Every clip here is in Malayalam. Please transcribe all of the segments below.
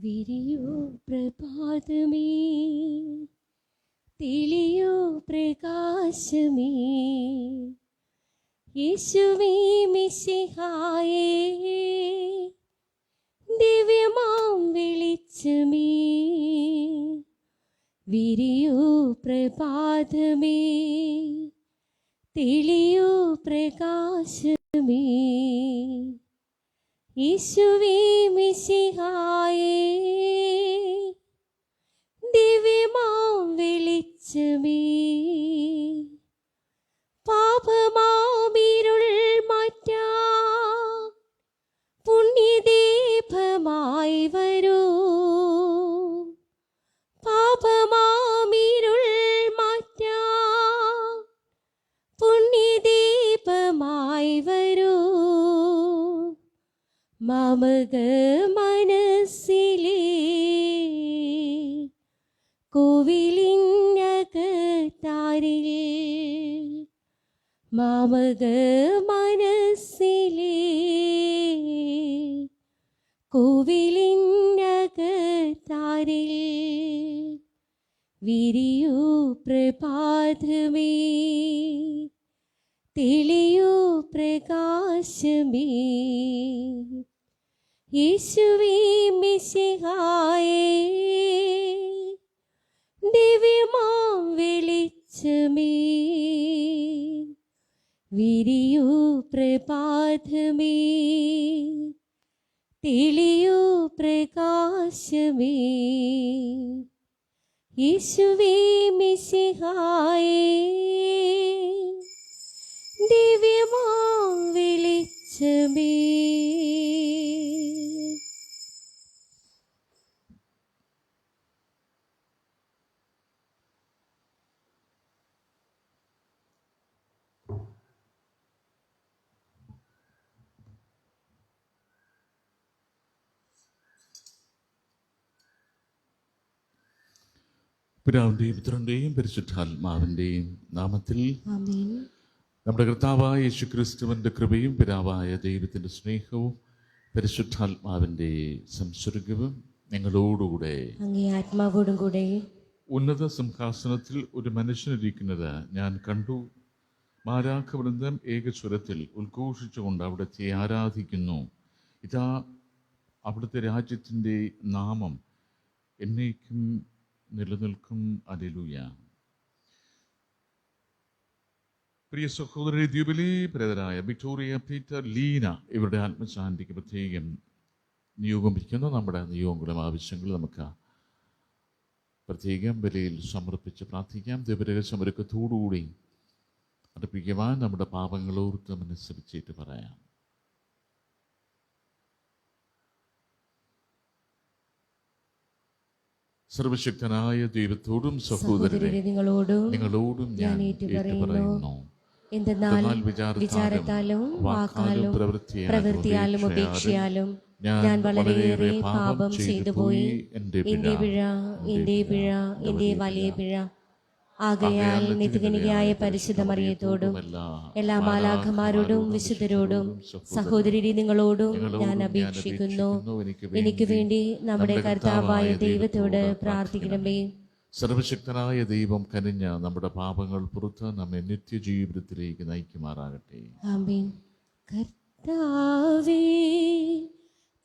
വിരിയൂ പ്രഭാതമേ, തെളിയൂ പ്രകാശമേ, യേശുവേ മിശിഹായേ, ദിവ്യമാം വെളിച്ചമേ. വിരിയൂ പ്രഭാതമേ, തെളിയൂ പ്രകാശമേ, യേശുവേ മിശിഹായേ, ദിവ്യമാം വെളിച്ചമേ. പാപമാമിരുൾ മാറ്റാൻ പുണ്യദീപമായി വരൂ. പാപമാമിരുൾ മാറ്റാൻ പുണ്യദീപമായി വരൂ. മാമക മനസ്സിലെ കോവിലിനകത്താരിൽ, മാമക മനസ്സിലെ കോവിലിനകത്താരിൽ, വിരിയൂ പ്രഭാതമേ, തെളിയൂ പ്രകാശമേ, യേശുവേ മിശിഹായേ, ദിവ്യമാം വെളിച്ചമേ. വിരിയൂ പ്രഭാതമേ, തെളിയൂ പ്രകാശമേ, യേശുവേ മിശിഹായേ, ദിവ്യമാം വെളിച്ചമേ. പിതാവിന്റെയും പുത്രന്റെയും പരിശുദ്ധാത്മാവിന്റെയും നാമത്തിൽ ആമേൻ. നമ്മുടെ കർത്താവായ യേശുക്രിസ്തുവിന്റെ കൃപയും പിതാവായ ദൈവത്തിന്റെ സ്നേഹവും പരിശുദ്ധാത്മാവിന്റെ സംസർഗവും നിങ്ങളോടുകൂടെ അങ്ങേ ആത്മാവോടും കൂടെ. ഉന്നത സിംഹാസനത്തിൽ ഒരു മനുഷ്യനിരിക്കുന്നത് ഞാൻ കണ്ടു. മാലാഖവൃന്ദം ഏകസ്വരത്തിൽ ഉദ്ഘോഷിച്ചുകൊണ്ട് അവിടുത്തെ ആരാധിക്കുന്നു. ഇതാ അവിടുത്തെ രാജ്യത്തിൻ്റെ നാമം എന്നേക്കും നിലനിൽക്കും. ഹല്ലേലൂയ. പ്രിയ സഹോദരി ദ്വീപിലെ പ്രേതരായ വിക്ടോറിയ, പീറ്റർ, ലീന ഇവരുടെ ആത്മശാന്തിക്ക് പ്രത്യേകം നിയോഗം വയ്ക്കുന്നു. നമ്മുടെ നിയോഗങ്ങളും ആവശ്യങ്ങളും നമുക്ക് പ്രത്യേകം ബലിയിൽ സമർപ്പിച്ച് പ്രാർത്ഥിക്കാം. ദൈവരഹസ്യം ഒരുക്കത്തോടുകൂടി അർപ്പിക്കുവാൻ നമ്മുടെ പാപങ്ങളോർത്ത് മനസ്സരിച്ചിട്ട് പറയാം. സർവശക്തനായ ദൈവത്തോടും സഹോദരരെ നിങ്ങളോടും ഞാൻ ഏറ്റുപറയുന്നു. എന്തെന്നാൽ വിചാരത്താലും വാക്കാലും പ്രവൃത്തിയാലും ഉപേക്ഷയാലും ഞാൻ വളരെയേറെ പാപം ചെയ്തുപോയി. എന്റെ പിഴ, എന്റെ വലിയ പിഴ. ആകയാൽ നിത്യകന്യകയായ പരിശുദ്ധ മറിയത്തോടും എല്ലാ മാലാഖമാരോടും വിശുദ്ധരോടും സഹോദരി നിങ്ങളോടും ഞാൻ അപേക്ഷിക്കുന്നു, എനിക്ക് വേണ്ടി നമ്മുടെ കർത്താവായ ദൈവത്തോട് പ്രാർത്ഥിക്കണമേ. സർവശക്തനായ ദൈവം കനിഞ്ഞ നമ്മുടെ പാപങ്ങൾ പുറത്ത് നമ്മെ നിത്യജീവിതത്തിലേക്ക് നയിക്കുമാറാകട്ടെ. ആമേൻ. കർത്താവേ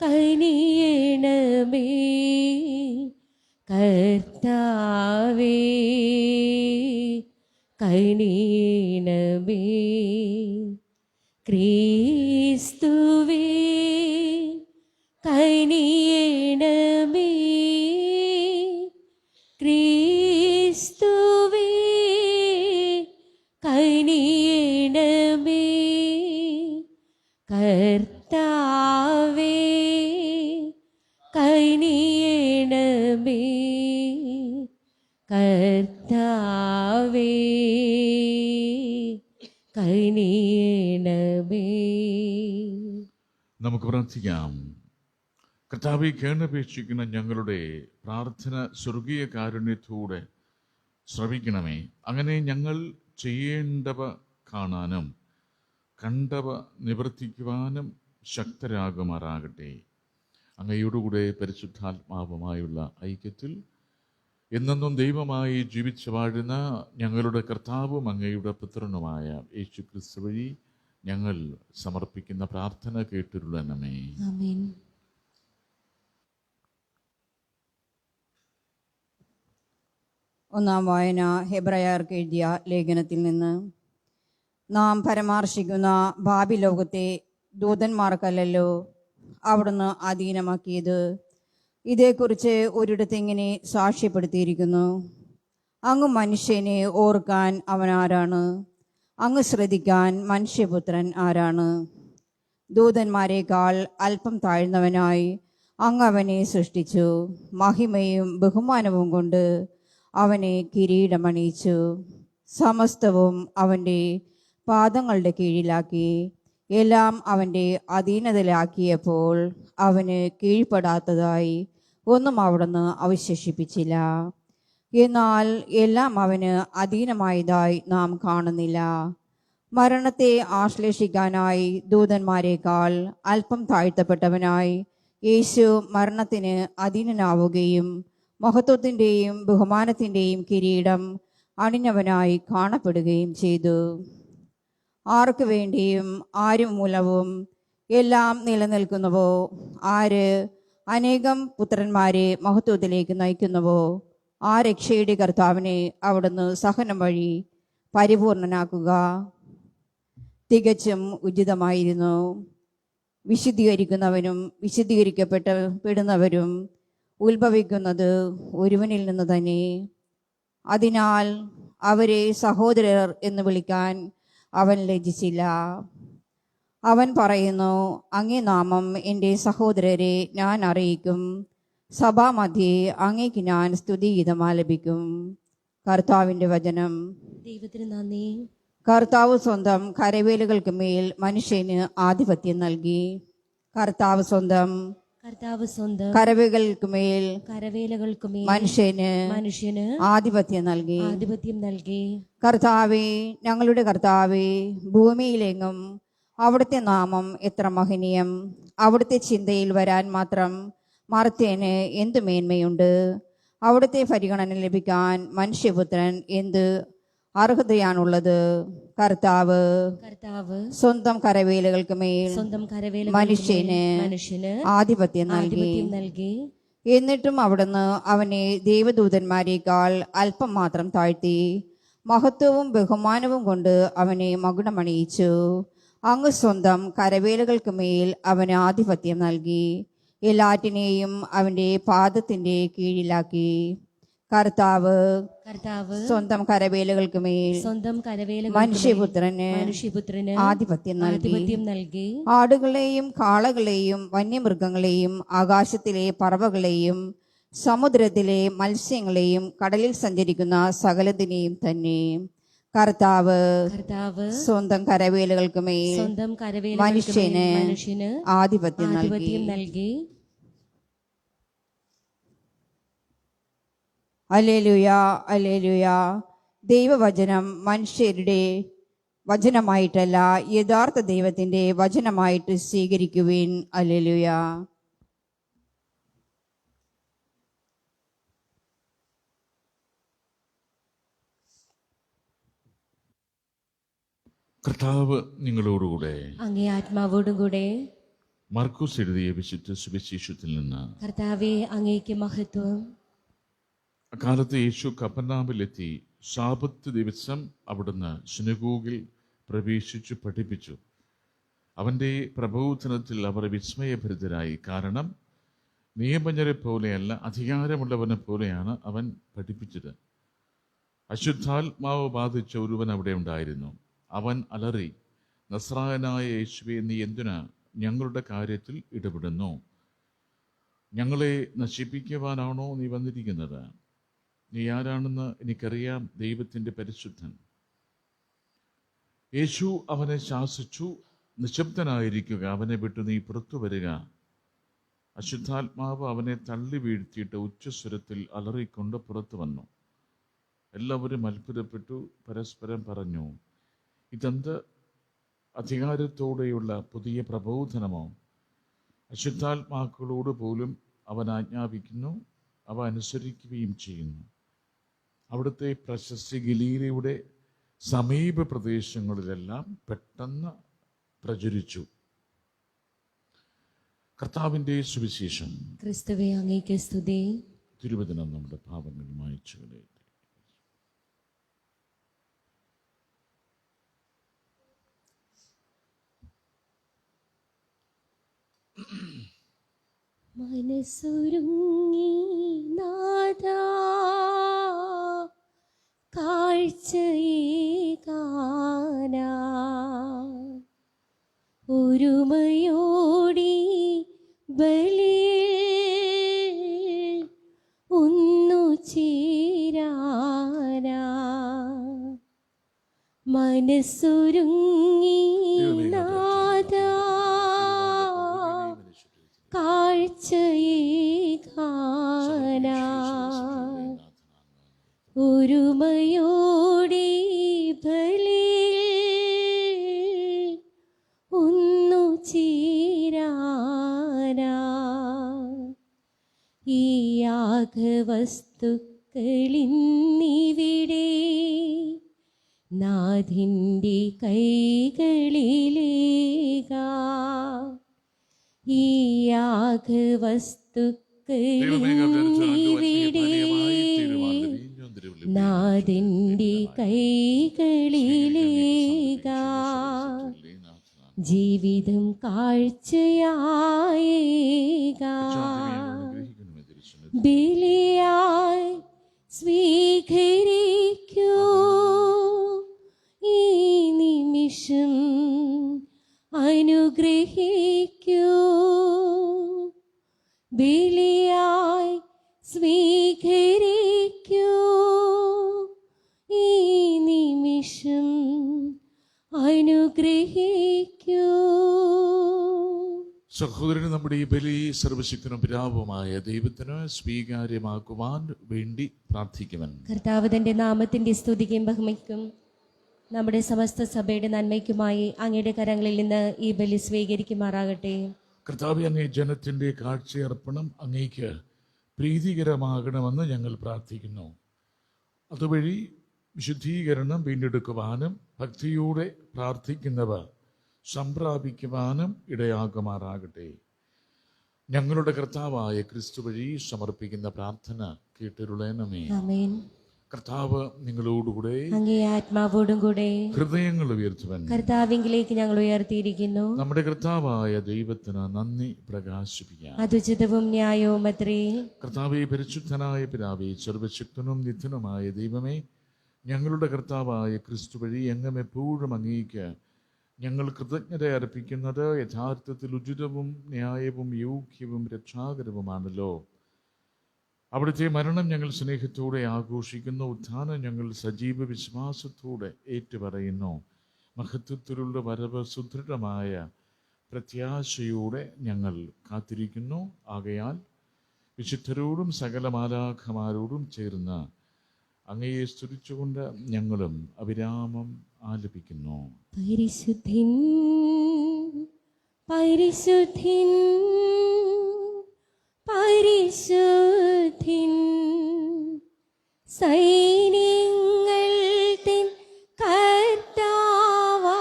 കനിയണമേ, കർത്താവേ കനിയണമേ, ക്രിസ്തുവേ കനിയണമേ, ക്രിസ്തുവേ കനിയണമേ, കർത്താവേ കനിയണമേ, കർത്താവേ കനിയണമേ. നമുക്ക് പ്രാർത്ഥിക്കാം. കർത്താവേ, കേണപേക്ഷിക്കുന്ന ഞങ്ങളുടെ പ്രാർത്ഥന സ്വർഗീയ കാരുണ്യത്തോടെ ശ്രവിക്കണമേ. അങ്ങനെ ഞങ്ങൾ ചെയ്യേണ്ടവ കാണാനും കണ്ടവ നിവർത്തിക്കുവാനും ശക്തരാകുമാറാകട്ടെ. അങ്ങയോടുകൂടെ പരിശുദ്ധാത്മാവുമായുള്ള ഐക്യത്തിൽ എന്നെന്നും ദൈവമായി ജീവിച്ചു വാഴുന്ന ഞങ്ങളുടെ കർത്താവും അങ്ങയുടെ പുത്രനുമായ യേശു ക്രിസ്തു വഴി ഞങ്ങൾ സമർപ്പിക്കുന്ന പ്രാർത്ഥന കേട്ടിരുളണമേ. ആമേൻ. ഒന്നാം വായന ഹെബ്രായർക്ക് എഴുതിയ ലേഖനത്തിൽ നിന്ന്. നാം പരാമർശിക്കുന്ന ഭാവി ലോകത്തെ ദൂതന്മാർക്കല്ലല്ലോ അവിടുന്ന് അധീനമാക്കിയത്. ഇതേക്കുറിച്ച് ഒരിടത്ത് ഇങ്ങനെ സാക്ഷ്യപ്പെടുത്തിയിരിക്കുന്നു: അങ്ങ് മനുഷ്യനെ ഓർക്കാൻ അവൻ ആരാണ്? അങ്ങ് ശ്രദ്ധിക്കാൻ മനുഷ്യപുത്രൻ ആരാണ്? ദൂതന്മാരെക്കാൾ അല്പം താഴ്ന്നവനായി അങ്ങ് അവനെ സൃഷ്ടിച്ചു. മഹിമയും ബഹുമാനവും കൊണ്ട് അവനെ കിരീടമണിയിച്ചു. സമസ്തവും അവൻ്റെ പാദങ്ങളുടെ കീഴിലാക്കി. എല്ലാം അവൻ്റെ അധീനതയിലാക്കിയപ്പോൾ അവന് കീഴ്പ്പെടാത്തതായി ഒന്നും അവിടുന്ന് അവശേഷിപ്പിച്ചില്ല. എന്നാൽ എല്ലാം അവന് അധീനമായതായി നാം കാണുന്നില്ല. മരണത്തെ ആശ്ലേഷിക്കാനായി ദൂതന്മാരെക്കാൾ അല്പം താഴ്ത്തപ്പെട്ടവനായി യേശു മരണത്തിന് അധീനനാവുകയും മഹത്വത്തിൻ്റെയും ബഹുമാനത്തിൻ്റെയും കിരീടം അണിഞ്ഞവനായി കാണപ്പെടുകയും ചെയ്തു. ആർക്കു വേണ്ടിയും ആരും മൂലവും എല്ലാം നിലനിൽക്കുന്നുവോ, ആര് അനേകം പുത്രന്മാരെ മഹത്വത്തിലേക്ക് നയിക്കുന്നുവോ, ആ രക്ഷയുടെ കർത്താവിനെ അവിടുന്ന് സഹനം വഴി പരിപൂർണനാക്കുക തികച്ചും ഉചിതമായിരുന്നു. വിശുദ്ധീകരിക്കുന്നവനും വിശുദ്ധീകരിക്കപ്പെടുന്നവരും ഉത്ഭവിക്കുന്നത് ഒരുവനിൽ നിന്ന് തന്നെ. അതിനാൽ അവരെ സഹോദരർ എന്ന് വിളിക്കാൻ അവൻ ലജ്ജിച്ചില്ല. അവൻ പറയുന്നു: അങ്ങേ നാമം എൻ്റെ സഹോദരരെ ഞാൻ അറിയിക്കും. സഭാമധ്യേ അങ്ങേക്ക് ഞാൻ സ്തുതിഗീതം ആലപിക്കും. കർത്താവിൻ്റെ വചനം. ദൈവത്തിന് നന്ദി. കർത്താവ് സ്വന്തം കരവേലുകൾക്ക് മേൽ മനുഷ്യന് ആധിപത്യം നൽകി. കർത്താവ് സ്വന്തം കരവേലുകൾക്ക് മേൽ മനുഷ്യന് ആധിപത്യം നൽകി. കർത്താവേ, ഞങ്ങളുടെ കർത്താവേ, ഭൂമിയിലെങ്ങും അവിടുത്തെ നാമം എത്ര മഹനീയം! അവിടുത്തെ ചിന്തയിൽ വരാൻ മാത്രം മർത്യന് എന്തു മേന്മയുണ്ട്! അവിടുത്തെ പരിഗണന ലഭിക്കാൻ മനുഷ്യപുത്രൻ എന്ത് അർഹതയാണുള്ളത്! കർത്താവ് സ്വന്തം കരവേലുകൾക്ക് മേൽ മനുഷ്യന് ആധിപത്യം നൽകി. എന്നിട്ടും അവിടുന്ന് അവനെ ദേവദൂതന്മാരെക്കാൾ അല്പം മാത്രം താഴ്ത്തി. മഹത്വവും ബഹുമാനവും കൊണ്ട് അവനെ മകുടമണിയിച്ചു. അങ്ങ് സ്വന്തം കരവേലുകൾക്ക് മേൽ അവന് ആധിപത്യം നൽകി. എല്ലാറ്റിനെയും അവൻ്റെ പാദത്തിൻ്റെ കീഴിലാക്കി. കർത്താവ് സ്വന്തം കരവേലുകൾക്ക് മേൽ മനുഷ്യപുത്രന് ആധിപത്യം നൽകി. ആടുകളെയും കാളകളെയും വന്യമൃഗങ്ങളെയും ആകാശത്തിലെ പറവകളെയും സമുദ്രത്തിലെ മത്സ്യങ്ങളെയും കടലിൽ സഞ്ചരിക്കുന്ന സകലതിനെയും തന്നെ. കർത്താവ് സ്വന്തം കരവേലുകൾക്ക് മേൽ മനുഷ്യന് ആധിപത്യം നൽകി. Hallelujah, hallelujah. ദൈവവചനം മനുഷ്യരുടെ വചനമായിട്ടല്ല, യഥാർത്ഥ ദൈവത്തിൻ്റെ വചനമായിട്ട് സ്വീകരിക്കുവിൻ. ഹല്ലേലൂയ. കർത്താവ് നിങ്ങളോടുകൂടെ, അങ്ങേ ആത്മാവോടും കൂടെ. മർക്കോസ് എഴുതിയ വിശുദ്ധ സുവിശേഷത്തിൽ നിന്ന്. കർത്താവേ, അങ്ങേക്ക് മഹത്വം. അക്കാലത്ത് യേശു കഫർനഹൂമിലെത്തി. ശാബത്ത് ദിവസം അവിടുന്ന് സിനഗോഗിൽ പ്രവേശിച്ചു പഠിപ്പിച്ചു. അവൻ്റെ പ്രബോധനത്തിൽ അവർ വിസ്മയഭരിതരായി. കാരണം നിയമജ്ഞരെ പോലെയല്ല, അധികാരമുള്ളവനെ പോലെയാണ് അവൻ പഠിപ്പിച്ചത്. അശുദ്ധാത്മാവ് ബാധിച്ച ഒരുവൻ അവിടെ ഉണ്ടായിരുന്നു. അവൻ അലറി, നസ്രായനായ യേശുവേ, നീ എന്തിനാ ഞങ്ങളുടെ കാര്യത്തിൽ ഇടപെടുന്നു? ഞങ്ങളെ നശിപ്പിക്കുവാനാണോ നീ വന്നിരിക്കുന്നത്? നീ ആരാണെന്ന് എനിക്കറിയാം, ദൈവത്തിൻ്റെ പരിശുദ്ധൻ. യേശു അവനെ ശാസിച്ചു, നിശബ്ദനായിരിക്കുക, അവനെ വിട്ടു നീ പുറത്തു വരിക. അശുദ്ധാത്മാവ് അവനെ തള്ളി വീഴ്ത്തിയിട്ട് ഉച്ചസ്വരത്തിൽ അലറിക്കൊണ്ട് പുറത്തു വന്നു. എല്ലാവരും അത്ഭുതപ്പെട്ടു, പരസ്പരം പറഞ്ഞു, ഇതെന്ത് അധികാരത്തോടെയുള്ള പുതിയ പ്രബോധനമോ? അശുദ്ധാത്മാക്കളോട് പോലും അവൻ ആജ്ഞാപിക്കുന്നു, അവ അനുസരിക്കുകയും ചെയ്യുന്നു. അവിടുത്തെ പ്രശസ്തി ഗലീലയുടെ സമീപ പ്രദേശങ്ങളിലെല്ലാം പെട്ടെന്ന് പ്രചരിച്ചു. കർത്താവിൻ്റെ സുവിശേഷം. ക്രിസ്തുവേ അങ്ങേക്ക് സ്തുതി. തിരുവചനം നമ്മുടെ പാപങ്ങൾ മായ്ച്ചു കളയട്ടെ. മനസ്സുരുങ്ങി നാഥാ കാഴ്ചയേകാനാ ഒരുമയോടി ബലിയിൽ ഒന്നു ചേരാനാ മനസ്സുരുങ്ങി നാഥാ കാഴ്ചയേകാനാ ഒരുമയോടെ ബലിയിൽ ഒന്നു ചേരാനാ ഈ യാഗവസ്തുക്കളിന്നിവിടെ നാഥിൻ്റെ കൈകളിലേകാ. ഈ യാഗവസ്തുക്കളിന്നിവിടെ നാഥിൻ്റെ കൈകളിലേകാ. ജീവിതം കാഴ്ചയായേകാ. ബലിയായി സ്വീകരിക്കൂ ഈ നിമിഷം, അനുഗ്രഹിക്കൂ. ബലിയായി സ്വീകരിക്കൂ ഈ നിമിഷം, അനുഗ്രഹിക്കൂ. സഹോദരന് നമ്മുടെ ഈ ബലി സർവശക്തനും പിതാവുമായ ദൈവത്തിന് സ്വീകാര്യമാക്കുവാൻ വേണ്ടി പ്രാർത്ഥിക്കുവാൻ കർത്താവ് തന്റെ നാമത്തിന്റെ സ്തുതിക്കും ബഹുമയ്ക്കും നമ്മുടെ സമസ്ത സഭയുടെ നന്മയ്ക്കുമായി അങ്ങയുടെ കരങ്ങളിൽ നിന്ന് ഈ ബലി സ്വീകരിക്കുമാറാകട്ടെ. കർത്താവ്, അങ്ങേ ജനത്തിന്റെ കാഴ്ചയർപ്പണം അങ്ങേക്ക് പ്രീതികരമാകണമെന്ന് ഞങ്ങൾ പ്രാർത്ഥിക്കുന്നു. അതുവഴി വിശുദ്ധീകരണം വീണ്ടെടുക്കുവാനും ഭക്തിയോടെ പ്രാർത്ഥിക്കുന്നവർ സംപ്രാപിക്കുവാനും ഇടയാകുമാറാകട്ടെ. ഞങ്ങളുടെ കർത്താവായ ക്രിസ്തു വഴി സമർപ്പിക്കുന്ന പ്രാർത്ഥന കേട്ടിരുളേണമേ. ആമേൻ. കർത്താവ് നിങ്ങളോടുകൂടെ അങ്ങേ ആത്മാവോടും കൂടെ ഹൃദയങ്ങൾ ഉയർത്തുവൻ. കർത്താവിങ്കിലേക്ക് ഞങ്ങൾ ഉയർത്തിയിരിക്കുന്നു. നമ്മുടെ കർത്താവായ ദൈവത്തിന് നന്ദി പ്രകാശിപ്പിക്കാം. അതുചിതവും ന്യായവും അത്രേ. കർത്താവേ, പരിശുദ്ധനായ പിതാവേ, സർവശക്തനും നിത്യനുമായ ദൈവമേ, ഞങ്ങളുടെ കർത്താവായ ക്രിസ്തു വഴി എങ്ങും എപ്പോഴും അങ്ങേക്ക് ഞങ്ങൾ കൃതജ്ഞത അർപ്പിക്കുന്നത് യഥാർത്ഥത്തിൽ ഉചിതവും ന്യായവും യോഗ്യവും രക്ഷാകരവുമാണല്ലോ. അവിടുത്തെ മരണം ഞങ്ങൾ സ്നേഹത്തോടെ ആഘോഷിക്കുന്നു. ഉത്ഥാനം ഞങ്ങൾ സജീവ വിശ്വാസത്തോടെ ഏറ്റുപറയുന്നു. മഹത്വത്തിലുള്ള വരവ് സുദൃഢമായ പ്രത്യാശയോടെ ഞങ്ങൾ കാത്തിരിക്കുന്നു. ആകയാൽ വിശുദ്ധരോടും സകല മാലാഖമാരോടും ചേർന്ന് അങ്ങയെ സ്തുതിച്ചുകൊണ്ട് ഞങ്ങളും അവിരാമം ആലപിക്കുന്നു. പരിശുദ്ധിൻ പരിശുദ്ധിൻ പരിശുദ്ധിൻ സൈന്യങ്ങൾ തൻ കർത്താവാ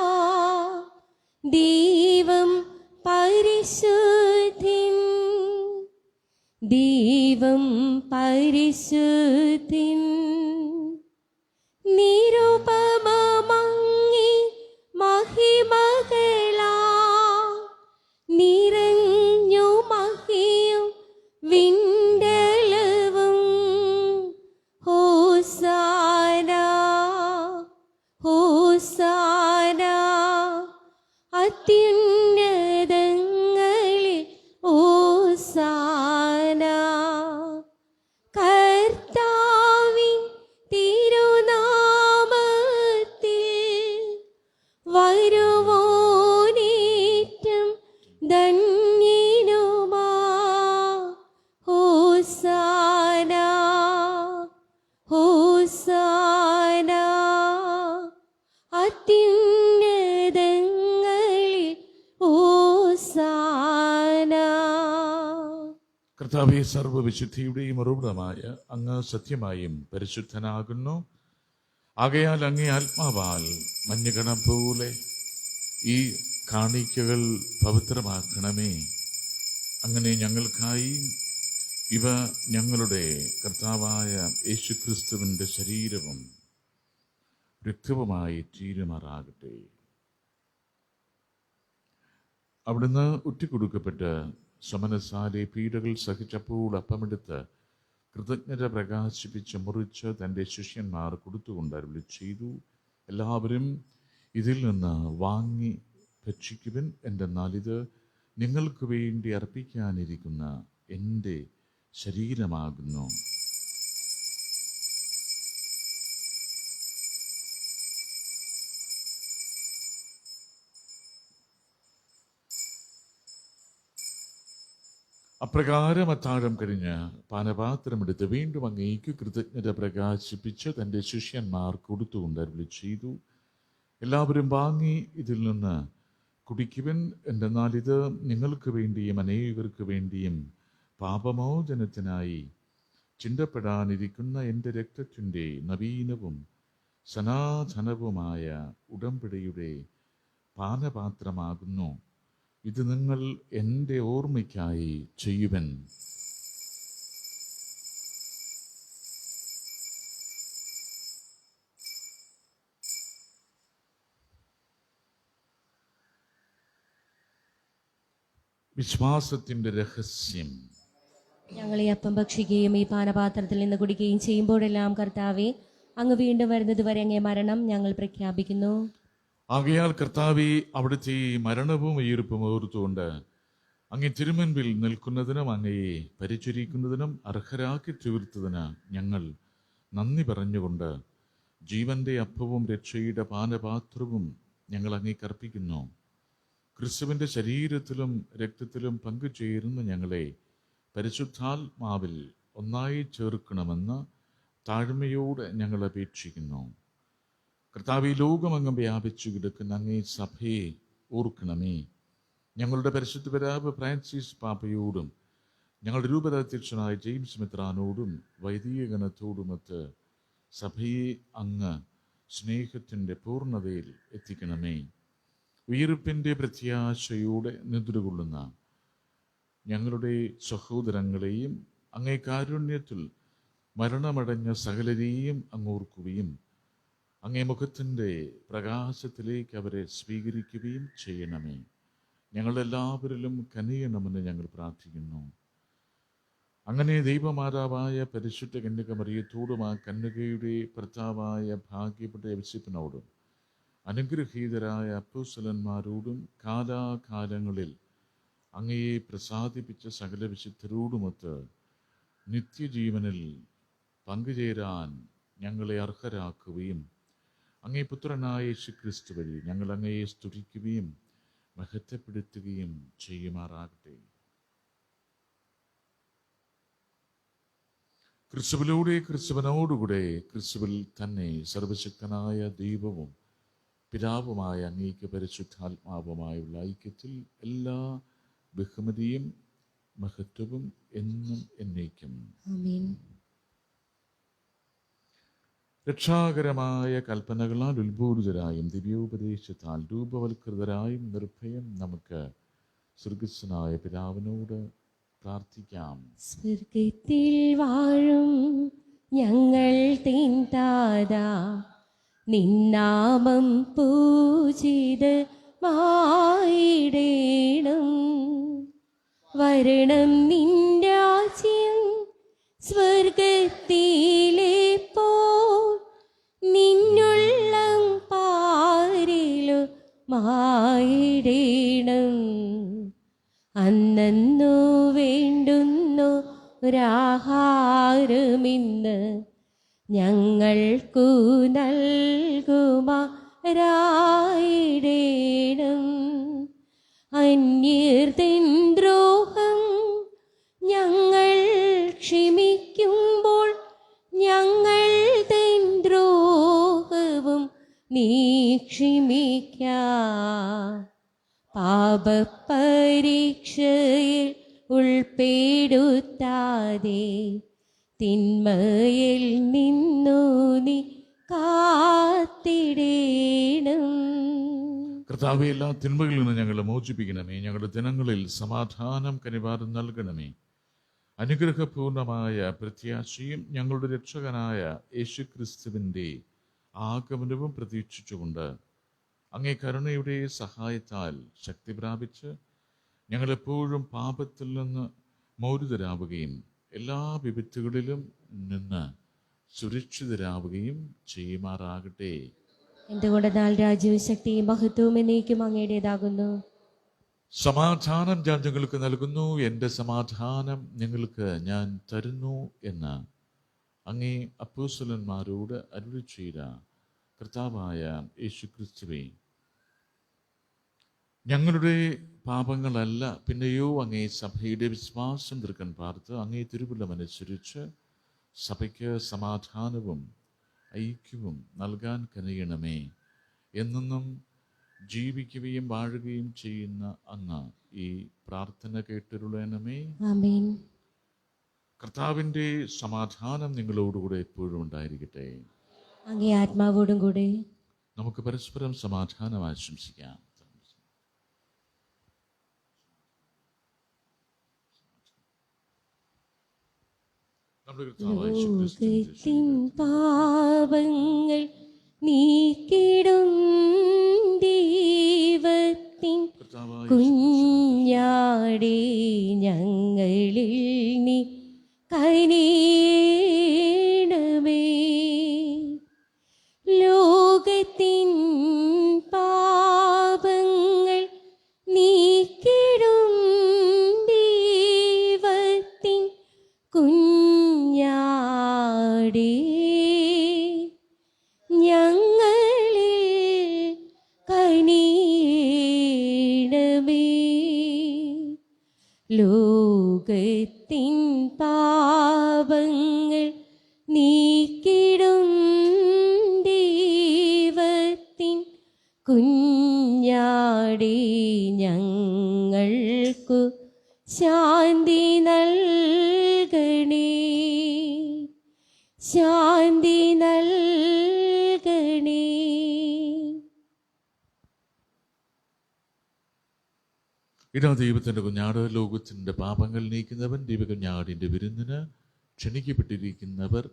ദൈവം പരിശുദ്ധിൻ ദൈവം പരിശുദ്ധിൻ നിരുപമമങ്ങി മഹിമകളാ നിറഞ്ഞു മഹിയും വിണ്ടലവും ഹോസാന ഹോസാന അത്യുന്നതങ്ങളിൽ ഹോസാന. കർത്താവിൻ തിരുനാമത്തിൽ വരുവോനേറ്റം ധന്യനുമാ ഹോസാന ഹോസാന അത്യുന്നതങ്ങളിൽ കർത്താവെ, സർവ്വവിശുദ്ധിയുടെയും ഉറവിടമായ അങ്ങ് സത്യമായും പരിശുദ്ധനാകുന്നു. ആകയാൽ അങ്ങേ ആത്മാവാൽ മഞ്ഞുകണം പോലെ ഈ കാണിക്കകൾ പവിത്രമാക്കണമേ. അങ്ങനെ ഞങ്ങൾക്കായി ഇവ ഞങ്ങളുടെ കർത്താവായ യേശുക്രിസ്തുവിൻ്റെ ശരീരവും രക്തവുമായി തീരുമാറാകട്ടെ. അവിടുന്ന് ഉറ്റിക്കൊടുക്കപ്പെട്ട് സമനസാലെ പീഡകൾ സഹിച്ചപ്പോൾ അപ്പമെടുത്ത് കൃതജ്ഞത പ്രകാശിപ്പിച്ച് മുറിച്ച് തൻ്റെ ശിഷ്യന്മാർ കൊടുത്തുകൊണ്ട് അരുളി ചെയ്തു, എല്ലാവരും ഇതിൽ നിന്ന് വാങ്ങി ഭക്ഷിക്കുവിൻ. എന്തെന്നാൽ ഇത് നിങ്ങൾക്ക് വേണ്ടി അർപ്പിക്കാനിരിക്കുന്ന എൻ്റെ ശരീരമാകുന്നു. അപ്രകാരം അത്താഴം കഴിഞ്ഞ് പാനപാത്രമെടുത്ത് വീണ്ടും അങ്ങേക്ക് കൃതജ്ഞത പ്രകാശിപ്പിച്ച് തൻ്റെ ശിഷ്യന്മാർ കൊടുത്തുകൊണ്ട് അരുളി ചെയ്തു, എല്ലാവരും വാങ്ങി ഇതിൽ നിന്ന് കുടിക്കുവിൻ. എന്തെന്നാൽ ഇത് നിങ്ങൾക്ക് വേണ്ടിയും അനേകർക്ക് വേണ്ടിയും പാപമോചനത്തിനായി ചിന്തപ്പെടാനിരിക്കുന്ന എൻ്റെ രക്തത്തിൻ്റെ നവീനവും സനാതനവുമായ ഉടമ്പടിയുടെ പാനപാത്രമാകുന്നു. ഇത് നിങ്ങൾ എൻ്റെ ഓർമ്മയ്ക്കായി ചെയ്യുവൻ. വിശ്വാസത്തിൻ്റെ രഹസ്യം. ഞങ്ങൾ ഈ അപ്പം ഭക്ഷിക്കുകയും ഈ പാനപാത്രത്തിൽ നിന്ന് കുടിക്കുകയും ചെയ്യുമ്പോഴെല്ലാം കർത്താവെ, അങ്ങ് വീണ്ടും വരുന്നത് വരെ അങ്ങേ മരണം ഞങ്ങൾ പ്രഖ്യാപിക്കുന്നു. ആകയാൽ കർത്താവെ, അവിടുത്തെ മരണവും ഉയിർപ്പും ഓർത്തുകൊണ്ട് അങ്ങേ തിരുമുൻപിൽ നിൽക്കുന്നതിനും അങ്ങയെ പരിചരിക്കുന്നതിനും അർഹരാക്കി തീർത്തതിന് ഞങ്ങൾ നന്ദി പറഞ്ഞുകൊണ്ട് ജീവന്റെ അപ്പവും രക്ഷയുടെ പാനപാത്രവും ഞങ്ങൾ അങ്ങേക്ക് അർപ്പിക്കുന്നു. ക്രിസ്തുവിൻ്റെ ശരീരത്തിലും രക്തത്തിലും പങ്കുചേരുന്ന ഞങ്ങളെ പരിശുദ്ധാത്മാവിൽ ഒന്നായി ചേർക്കണമെന്ന് താഴ്മയോടെ ഞങ്ങൾ അപേക്ഷിക്കുന്നു. കർത്താവേ, ലോകമങ്ങും വ്യാപിച്ചു കിടക്കുന്ന അങ്ങേ സഭയെ ഓർക്കണമേ. ഞങ്ങളുടെ പരിശുദ്ധ പിതാവ് ഫ്രാൻസിസ് പാപ്പയോടും ഞങ്ങളുടെ രൂപതാധ്യക്ഷനായ ജെയിംസ് മെത്രാനോടും വൈദിക ഗണത്തോടുമൊത്ത് സഭയെ അങ്ങ് സ്നേഹത്തിൻ്റെ പൂർണ്ണതയിൽ എത്തിക്കണമേ. ഉയിർപ്പിൻ്റെ പ്രത്യാശയോടെ നിദ്രകൊള്ളുന്ന ഞങ്ങളുടെ സഹോദരങ്ങളെയും അങ്ങേ കാരുണ്യത്തിൽ മരണമടഞ്ഞ സകലരെയും അങ്ങോർക്കുകയും അങ്ങേ മുഖത്തിൻ്റെ പ്രകാശത്തിലേക്ക് അവരെ സ്വീകരിക്കുകയും ചെയ്യണമേ. ഞങ്ങളെല്ലാവരിലും കനിയണമെന്ന് ഞങ്ങൾ പ്രാർത്ഥിക്കുന്നു. അങ്ങനെ ദൈവമാതാവായ പരിശുദ്ധ കന്യക മറിയത്തോടും ആ കന്യകയുടെ ഭർത്താവായ ഭാഗ്യപ്പെട്ട യോസേപ്പിനോടും അനുഗ്രഹീതരായ അപ്പോസ്തലന്മാരോടും കാലാകാലങ്ങളിൽ അങ്ങയെ പ്രസാദിപ്പിച്ച സകല വിശുദ്ധരോടുമൊത്ത് നിത്യജീവനിൽ പങ്കുചേരാൻ ഞങ്ങളെ അർഹരാക്കുകയും അങ്ങേ പുത്രനായ യേശുക്രിസ്തു വഴി ഞങ്ങൾ അങ്ങയെ സ്തുതിക്കുകയും മഹത്വപ്പെടുത്തുകയും ചെയ്യുമാറാകട്ടെ. ക്രിസ്തുവിലൂടെ, ക്രിസ്തുവിനോടുകൂടെ, ക്രിസ്തുവിൽ തന്നെ സർവശക്തനായ ദൈവവും പിതാവുമായ അങ്ങേക്ക് പരിശുദ്ധാത്മാവുമായുള്ള ഐക്യത്തിൽ എല്ലാ ബഹുമതിയും മഹത്വവും എന്നും എന്നേക്കും. ആമേൻ. രക്ഷാകരമായ കൽപ്പനകളാൽ ഉത്ബോധിതരായും ദിവ്യോപദേശത്താൽ രൂപവൽകൃതരായും നിർഭയം നമുക്ക് സ്വർഗസ്വനായ പിതാവിനോട് പ്രാർത്ഥിക്കാം. സ്വർഗത്തിൽ വാഴും ഞങ്ങൾ തേൻ താതാ, നിന്നാമം പൂജിതമായിടേണം. വരണം നിൻ രാജ്യം സ്വർഗത്തിലെ പോൽ നിന്നുള്ളം പാരിലും മായിടേണം. അന്നു വേണ്ടുന്നു ഒരാഹാരമിന്ന് ഞങ്ങൾക്കു നൽകുമാറായിടേണം. അന്യർതൻ ദ്രോഹം ഞങ്ങൾ ക്ഷമിക്കുമ്പോൾ ഞങ്ങൾ തൻ ദ്രോഹവും നീ ക്ഷമിക്ക. പാപപരീക്ഷയിൽ ഉൾപ്പെടുത്താതെ തിന്മയിൽ നിന്നു നീ കാത്തിടേണം. കർത്താവെ, എല്ലാ തിന്മകളിൽ നിന്ന് ഞങ്ങളെ മോചിപ്പിക്കണമേ. ഞങ്ങളുടെ ദിനങ്ങളിൽ സമാധാനം കനിവാരം നൽകണമേ. അനുഗ്രഹപൂർണമായ പ്രത്യാശയും ഞങ്ങളുടെ രക്ഷകനായ യേശുക്രിസ്തുവിൻ്റെ ആഗമനവും പ്രതീക്ഷിച്ചുകൊണ്ട് അങ്ങേ കരുണയുടെ സഹായത്താൽ ശക്തി പ്രാപിച്ച് ഞങ്ങളെപ്പോഴും പാപത്തിൽ നിന്ന് മോചിതരാവുകയും എല്ലാ വിപത്തുകളിലും നിന്ന് സുരക്ഷിതരാവുകയും ചെയ്യുമാറാകട്ടെ. എന്തുകൊണ്ടെന്നാൽ രാജ്യവും ശക്തിയും മഹത്വവും എന്നേക്കും അങ്ങയുടേതാകുന്നു. സമാധാനം ഞാൻ നിങ്ങൾക്ക് നൽകുന്നു, എൻ്റെ സമാധാനം നിങ്ങൾക്ക് ഞാൻ തരുന്നു എന്ന് അങ്ങേ അപ്പോസ്തലന്മാരോട് അരുളി ചെയ്ത കർത്താവായ യേശുക്രിസ്തുവേ, ഞങ്ങളുടെ പാപങ്ങളല്ല പിന്നെയോ അങ്ങേ സഭയുടെ വിശ്വാസം തീർക്കാൻ പാർത്ത് അങ്ങേ തിരുവുള്ളമനുസരിച്ച് സഭയ്ക്ക് സമാധാനവും ഐക്യവും നൽകാൻ കനിയണമേ. എന്നെന്നും ജീവിക്കുകയും വാഴുകയും ചെയ്യുന്ന അങ്ങ് ഈ പ്രാർത്ഥന കേട്ടിരുളണമേ. ആമേൻ. കർത്താവിൻ്റെ സമാധാനം നിങ്ങളോടുകൂടെ എപ്പോഴും ഉണ്ടായിരിക്കട്ടെ. അങ്ങേ ആത്മാവോടും കൂടെ. നമുക്ക് പരസ്പരം സമാധാനം ആശംസിക്കാം. ലോകത്തിൻ പാപങ്ങൾ നീക്കിടും ദൈവത്തിൻ കുഞ്ഞാടേ, ഞങ്ങളിൽ നീ കനിയണമേ. ലോകത്തിൻ പാപങ്ങൾ നീക്കിടും ദൈവത്തിൻ കുഞ്ഞാടേ, ഞങ്ങളിൽ കനിയണമേ. ലോകത്തിൻ പാപങ്ങൾ നീക്കിടും ദൈവത്തിൻ കുഞ്ഞാടേ, ഞങ്ങൾക്കു ശാന്തി നൽകണേ, ശാന്തി നൽകണേ. ഇതാ ദൈവത്തിൻ്റെ കുഞ്ഞാട്, ലോകത്തിൻ്റെ പാപങ്ങൾ നീക്കുന്നവൻ. ദൈവകുഞ്ഞാടിൻ്റെ വിരുന്നിന് ക്ഷണിക്കപ്പെട്ടിരിക്കുന്നവർ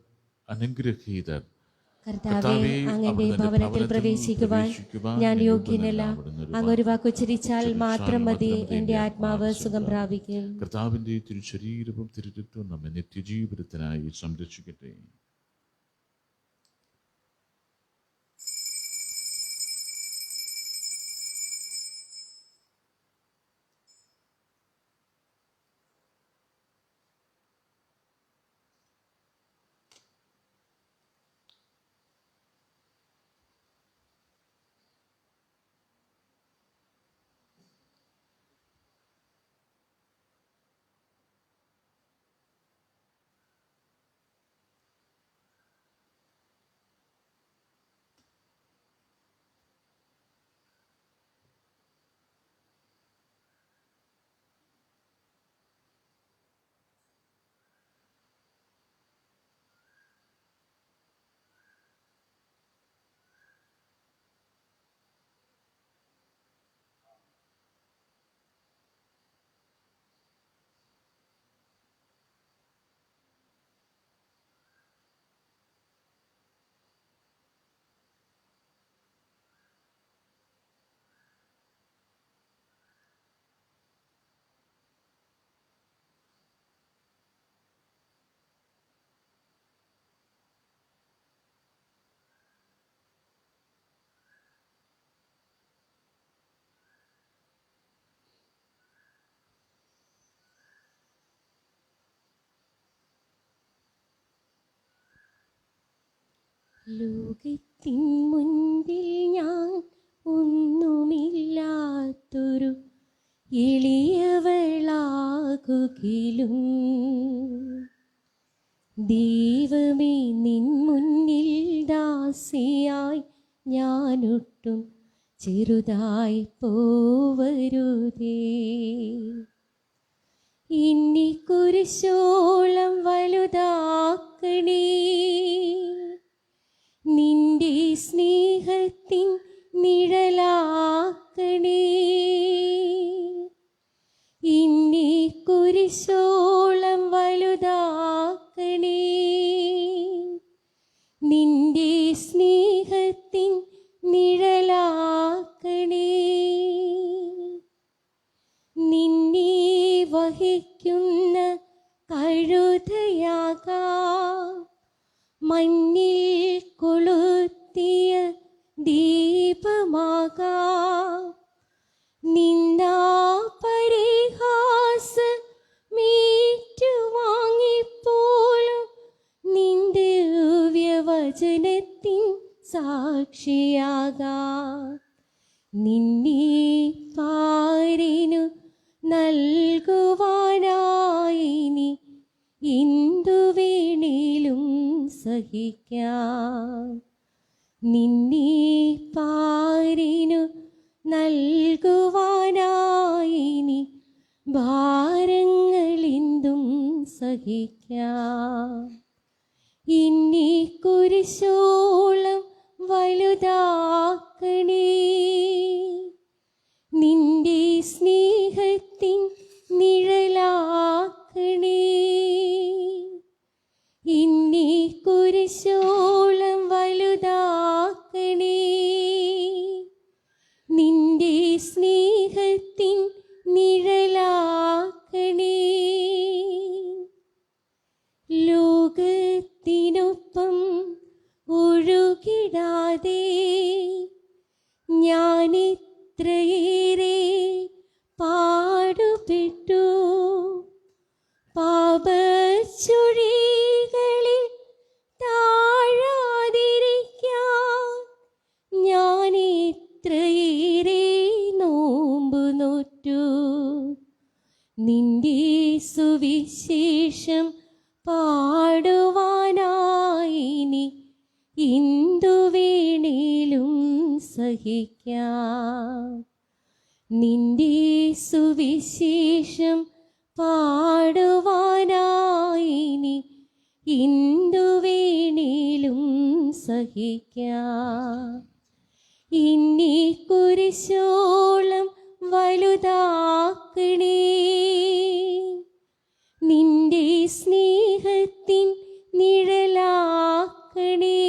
അനുഗ്രഹീതർ. കർത്താവേ, അങ്ങയുടെ ഭവനത്തിൽ പ്രവേശിക്കുവാൻ ഞാൻ യോഗ്യനല്ല. അങ്ങ് ഒരു വാക്കുച്ചരിച്ചാൽ മാത്രം മതി, എൻ്റെ ആത്മാവ് സുഖം പ്രാപിക്കും. കർത്താവിൻ്റെ തിരുശരീരവും തിരുരക്തവും നമ്മെ നിത്യജീവിതത്തിനായി സംരക്ഷിക്കട്ടെ. ലോകത്തിൻ മുൻപിൽ ഞാൻ ഒന്നുമില്ലാത്തൊരു എളിയവളാകുകിലും ദൈവമേ, നിൻ മുന്നിൽ ദാസിയായി ഞാനൊട്ടും ചെറുതായി പോവരുതേ. ഇനി കുരിശോളം വലുതാക്കണേ, നിന്റെ സ്നേഹത്തിൻ നിഴലാക്കണേ. ഇനി കുരിശോളം വലുതാക്കണേ, നിന്റെ സ്നേഹത്തിൻ നിഴലാക്കണേ. നിന്നെ വഹിക്കുന്ന കഴുതയാകാം, മഞ്ഞിൽ കൊളുത്തിയ ദീപമാകാം. നിന്നാ പരിഹാസമേറ്റുവാങ്ങിപ്പോലും നിന്റെ ദിവ്യവചനത്തിൻ സാക്ഷിയാകാം. നിന്നെ പാരിനു നൽകുവാനായി നീ എന്തു വേണേലും സഹിക്കാം. നിന്നെ പാരിനു നൽകുവാനായി നീ ഭാരങ്ങളെന്തും സഹിക്കാം. ഇനി കുരിശോളം വലുതാക്കണേ, നിന്റെ സ്നേഹത്തിൻ നിഴലാക്കണേ. ഇനി കുരിശോളം വലുതാക്കണേ, നിന്റെ സ്നേഹത്തിൻ നിഴലാക്കണേ. ലോകത്തിനൊപ്പം ഒഴുകിടാതെ ഞാനിത്രയേറെ പാടുപെട്ടു, പാപച്ചുഴികളിൽ താഴാതിരിക്കാൻ ഞാനിത്രയേറെ നോമ്പു നോറ്റു. നിന്റെ സുവിശേഷം പാടുവാനായി നീ എന്തു വേണേലും സഹിക്കാം. നിന്റെ സുവിശേഷം പാടുവാനായി നീ എന്തു വേണേലും സഹിക്കാം. ഇനി കുരിശോളം വലുതാക്കണേ, നിന്റെ സ്നേഹത്തിൻ നിഴലാക്കണേ.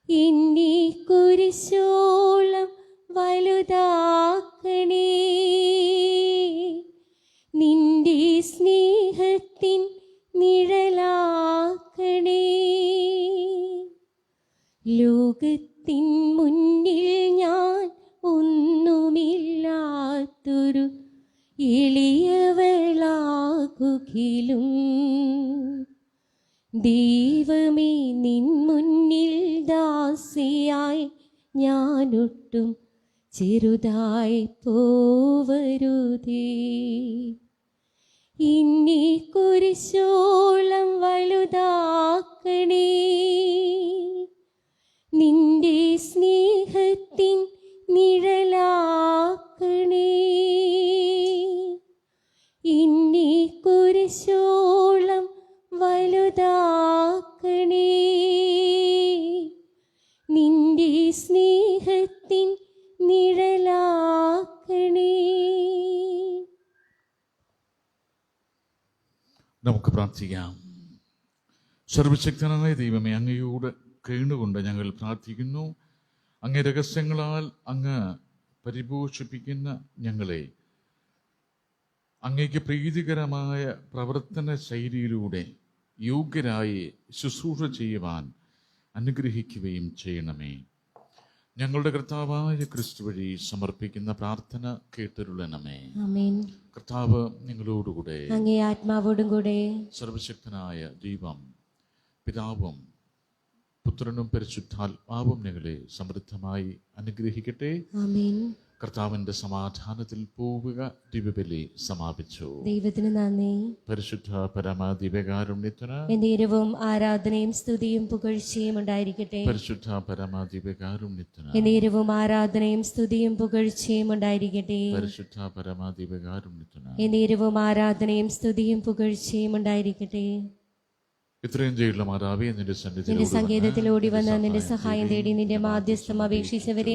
ഇനി കുരിശോളം വലുതാക്കണേ, നിന്റെ സ്നേഹത്തിൻ നിഴലാക്കണേ. ലോകത്തിൻ മുന്നിൽ ഞാൻ ഒന്നുമില്ലാത്തൊരു എളിയവളാകുകിലും ദൈവമേ, നിൻ മുന്നിൽ ദാസിയായി ഞാനൊട്ടും ചെറുതായി പോവരുതേ. ഇനി കുരിശോളം വലുതാക്കണേ, നിന്റെ സ്നേഹത്തിൻ നിഴലാക്കണേ. ഇനി കുരിശോളം വലുതാക്കണേ, നിന്റെ സ്നേഹത്തിൻ നിഴലാക്കണേ. നമുക്ക് പ്രാർത്ഥിക്കാം. സർവശക്തനായ ദൈവമേ, അങ്ങയോട് കേണുകൊണ്ട് ഞങ്ങൾ പ്രാർത്ഥിക്കുന്നു. അങ്ങ് രഹസ്യങ്ങളാൽ അങ്ങ് പരിപോഷിപ്പിക്കുന്ന ഞങ്ങളെ അങ്ങേക്ക് പ്രീതികരമായ പ്രവർത്തന ശൈലിയിലൂടെ യോഗ്യരായി ശുശ്രൂഷ ചെയ്യുവാൻ അനുഗ്രഹിക്കുകയും ചെയ്യണമേ. ഞങ്ങളുടെ കർത്താവായ ക്രിസ്തു വഴി സമർപ്പിക്കുന്ന പ്രാർത്ഥന കേട്ടരുളണമേ. ആമേൻ. കർത്താവ് നിങ്ങളോടുകൂടെ, അങ്ങേ ആത്മാവോടും കൂടെ. സർവശക്തനായ ദൈവം പിതാവും പുത്രനും പരിശുദ്ധാത്മാവും ഞങ്ങളെ സമൃദ്ധമായി അനുഗ്രഹിക്കട്ടെ. ആമേൻ. കർത്താവിന്റെ സമാധാനത്തിൽ പോവുക. ദിവ്യബലി സമാപിച്ചു. ദൈവത്തിന് നന്ദി. പരിശുദ്ധ പരമ ദിവ്യകാരുണ്യത്തിന് എന്നേരവും ആരാധനയും സ്തുതിയും പുകഴ്ചയും ഉണ്ടായിരിക്കട്ടെ. പരിശുദ്ധ പരമ ദിവ്യകാരുണ്യത്തിന് എന്നേരവും ആരാധനയും സ്തുതിയും പുകഴ്ചയും ഉണ്ടായിരിക്കട്ടെ. പരിശുദ്ധ പരമ ദിവ്യകാരുണ്യത്തിന് എന്നേരവും ആരാധനയും സ്തുതിയും പുകഴ്ചയും ഉണ്ടായിരിക്കട്ടെ. ഇത്രയും ചെയ്യുന്ന മാതാവേ, നിന്റെ നിന്റെ സങ്കേതത്തിലോടി വന്ന് നിന്റെ സഹായം തേടി നിന്റെ മാധ്യസ്ഥം അപേക്ഷിച്ചവരെ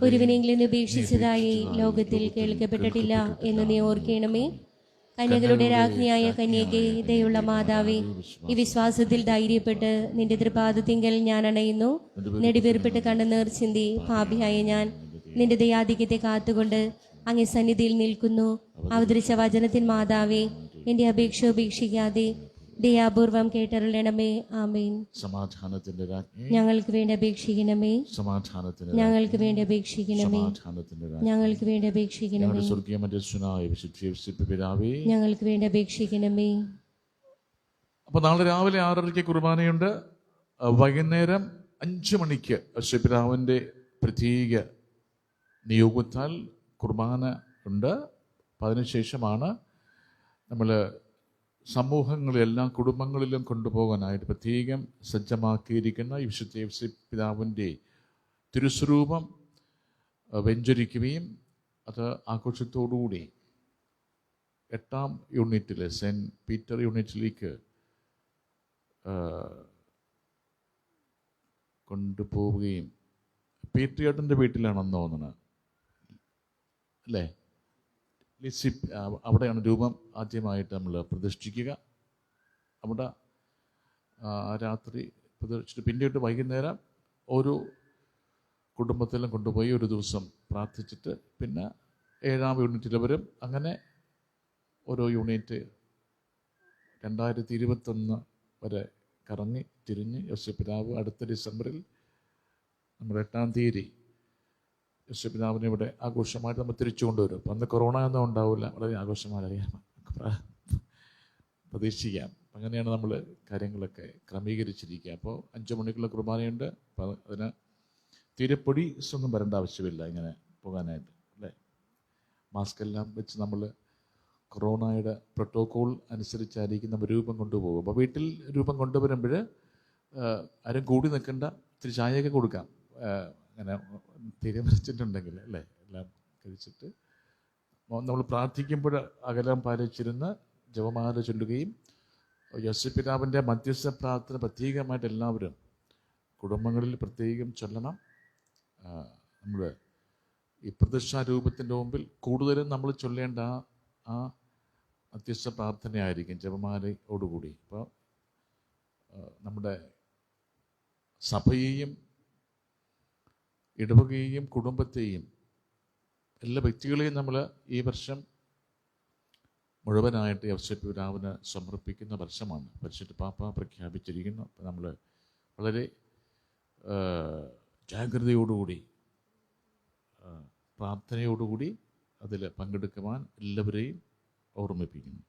ഒരുവിനെങ്കിലും ഉപേക്ഷിച്ചതായി ലോകത്തിൽ കേൾക്കപ്പെട്ടിട്ടില്ല എന്ന് നീ ഓർക്കണമേ. കന്യകളുടെ രാജ്ഞിയായ കന്യകേ, ദയുള്ള മാതാവേ, ഈ വിശ്വാസത്തിൽ ധൈര്യപ്പെട്ട് നിന്റെ തൃപാദത്തിങ്കൽ ഞാൻ അണയുന്നു. നെടുവീർപ്പിട്ട് കണ്ണുനീർ ചിന്തി പാപിയായ ഞാൻ നിന്റെ ദയാധിക്യത്തെ കാത്തുകൊണ്ട് അങ്ങേ സന്നിധിയിൽ നിൽക്കുന്നു. അവതരിച്ച വചനത്തിൻ മാതാവേ, എന്റെ അപേക്ഷ ഉപേക്ഷിക്കാതെ ദയാപൂർവം കേട്ടരുളണമേ. ആമേൻ. സമാധാനത്തിന്റെ രാജ്ഞി, ഞങ്ങൾക്ക് വേണ്ടി അപേക്ഷിക്കണമേ. സമാധാനത്തിന്റെ ഞങ്ങൾക്ക് വേണ്ടി അപേക്ഷിക്കണമേ. സമാധാനത്തിന്റെ രാജ്ഞി, ഞങ്ങൾക്ക് വേണ്ടി അപേക്ഷിക്കണമേ. ഞങ്ങളുടെ സ്വർഗീയ മധ്യസ്ഥനായ വിശുദ്ധ പിതാവേ, ഞങ്ങൾക്ക് വേണ്ടി അപേക്ഷിക്കണമേ. അപ്പോൾ നാളെ രാവിലെ 6:30 കുർബാനയുണ്ട്. വൈകുന്നേരം 5 മണിക്ക് പിതാവിൻ്റെ പ്രത്യേക നിയോഗത്താൽ കുർബാന ഉണ്ട്. അപ്പം അതിനുശേഷമാണ് നമ്മൾ സമൂഹങ്ങളിൽ എല്ലാ കുടുംബങ്ങളിലും കൊണ്ടുപോകാനായിട്ട് പ്രത്യേകം സജ്ജമാക്കിയിരിക്കുന്ന ഈ വിശുദ്ധ പിതാവിൻ്റെ തിരുസ്വരൂപം വെഞ്ചരിക്കുകയും അത് ആഘോഷത്തോടുകൂടി 8ാം യൂണിറ്റിൽ സെൻറ്റ് പീറ്റർ യൂണിറ്റിലേക്ക് കൊണ്ടുപോവുകയും പീറ്ററിയേട്ടൻ്റെ വീട്ടിലാണെന്ന് തോന്നുന്നത് അല്ലേ? അവിടെയാണ് രൂപം ആദ്യമായിട്ട് നമ്മൾ പ്രതിഷ്ഠിക്കുക. അവിടെ രാത്രി പ്രതിഷ്ഠിച്ചിട്ട് പിന്നീട് വൈകുന്നേരം ഓരോ കുടുംബത്തിലും കൊണ്ടുപോയി ഒരു ദിവസം പ്രാർത്ഥിച്ചിട്ട് പിന്നെ 7ാം യൂണിറ്റിൽ വരും. അങ്ങനെ ഓരോ യൂണിറ്റ് 2021 വരെ കറങ്ങി തിരിഞ്ഞ് യോസേപ്പ് പിതാവ് അടുത്ത ഡിസംബറിൽ നമ്മൾ 8ാം തീയതി യോസേപ്പ് പിതാവിനെ ഇവിടെ ആഘോഷമായിട്ട് നമ്മൾ തിരിച്ചു കൊണ്ടുവരും. അപ്പം അന്ന് കൊറോണ ഒന്നും ഉണ്ടാവില്ല, വളരെ ആഘോഷമായിരിക്കാം, പ്രതീക്ഷിക്കാം. അങ്ങനെയാണ് നമ്മൾ കാര്യങ്ങളൊക്കെ ക്രമീകരിച്ചിരിക്കുക. അപ്പോൾ 5 മണിക്കുള്ള കുർബാനയുണ്ട്. അപ്പോൾ അതിന് തീരെ പൊടീസൊന്നും വരേണ്ട ആവശ്യമില്ല ഇങ്ങനെ പോകാനായിട്ട്, അല്ലേ? മാസ്ക് എല്ലാം വെച്ച് നമ്മൾ കൊറോണയുടെ പ്രോട്ടോക്കോൾ അനുസരിച്ചായിരിക്കും നമ്മൾ രൂപം കൊണ്ടുപോകും. അപ്പോൾ വീട്ടിൽ രൂപം കൊണ്ടുവരുമ്പോൾ ആരും കൂടി നിൽക്കേണ്ട, ഇത്തിരി ചായയൊക്കെ കൊടുക്കാം, അങ്ങനെ തീരുമാനിച്ചിട്ടുണ്ടെങ്കിൽ, അല്ലേ? എല്ലാം കഴിച്ചിട്ട് നമ്മൾ പ്രാർത്ഥിക്കുമ്പോൾ അകലം പാലിച്ചിരുന്ന് ജപമാല ചൊല്ലുകയും യോസേപ്പ് പിതാവിൻ്റെ മധ്യസ്ഥ പ്രാർത്ഥന പ്രത്യേകമായിട്ട് എല്ലാവരും കുടുംബങ്ങളിൽ പ്രത്യേകം ചൊല്ലണം. നമ്മൾ ഈ പ്രതിഷ്ഠാരൂപത്തിൻ്റെ മുമ്പിൽ കൂടുതലും നമ്മൾ ചൊല്ലേണ്ട ആ മധ്യസ്ഥ പ്രാർത്ഥനയായിരിക്കും ജപമാലയോടുകൂടി. അപ്പോൾ നമ്മുടെ സഭയെയും ഇടവകയെയും കുടുംബത്തെയും എല്ലാ വ്യക്തികളെയും നമ്മൾ ഈ വർഷം മുഴുവനായിട്ട് യോസേപ്പ് പിതാവിന് സമർപ്പിക്കുന്ന വർഷമാണ്. പരിശുദ്ധ പാപ്പ പ്രഖ്യാപിച്ചിരിക്കുന്നു. അപ്പോൾ നമ്മൾ വളരെ ജാഗ്രതയോടുകൂടി പ്രാർത്ഥനയോടുകൂടി അതിൽ പങ്കെടുക്കുവാൻ എല്ലാവരെയും ഓർമ്മിപ്പിക്കുന്നു.